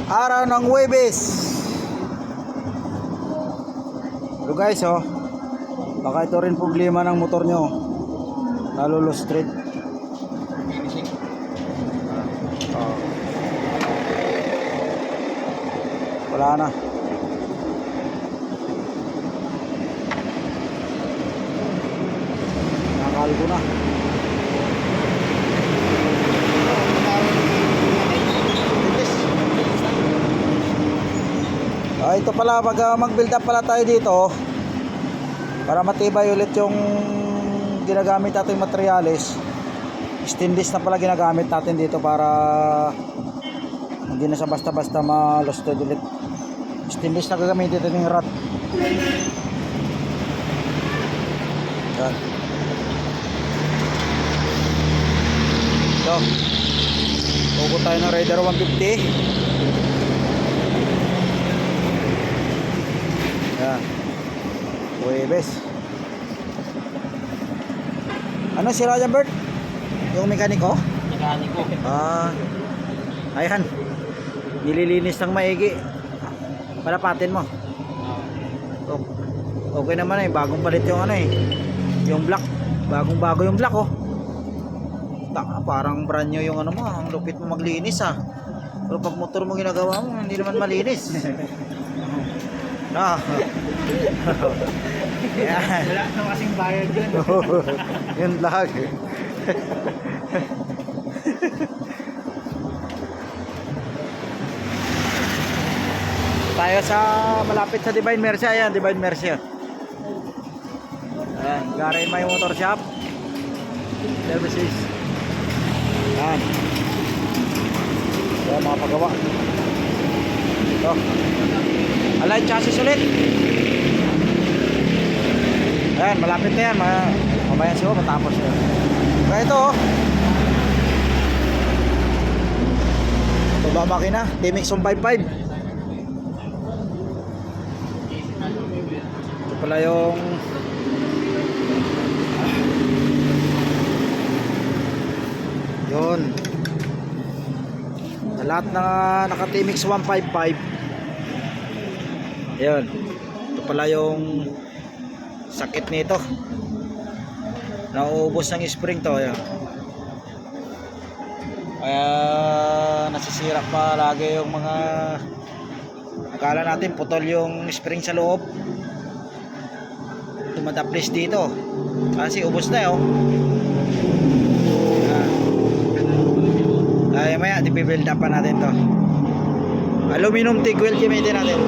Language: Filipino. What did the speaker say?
Araw ng Huwebes. So guys, oh, baka ito rin problema ng motor nyo, nalulustrate. Wala na. Nakakal ko na. Ito pala, mag-build up pala tayo dito para matibay ulit yung ginagamit nating materyales. Stainless na pala ginagamit natin dito para hindi na sa basta-basta ma-lusted ulit. Stainless na gagamitin natin yung rod. Yan. So, tugo tayo ng Raider 150. Yan. Huwebes. Ano sila dyan, Bert? Yung mekaniko? Mekaniko. Ayan. Nililinis ng maigi. Palapatin mo. Okay naman eh. Bagong palit yung ano eh. Yung black. Bagong bago yung black oh. Parang brand new yung ano mo. Ang lupit mo maglinis ah. Pero pag motor mo ginagawa mo, hindi naman malinis. No. Yan. Wala nang kasing bayad dyan. Yun lag. Tayo sa malapit sa Divine Mercy. Ayan, Divine Mercy. Ayan, Garay May Motor Shop Services. Ayan. Ayan, mga paggawa. Ito. Align chassis ulit. Ayan, malapit na yan. Mamaya siya matapos yan. Kaya ito oh. Ito ba makina? TMX 155. Ito pala yung yun. Sa lahat na naka TMX 155. Ayan. Ito pala yung sakit nito. Nauubos ng spring to. Ayan. Kaya nasisira pa lagi yung mga, akala natin putol yung spring sa loob. Tumataplis dito kasi ubos na yun. Kaya maya dipibuild up pa natin to. Aluminum TIG wheel gamitin natin.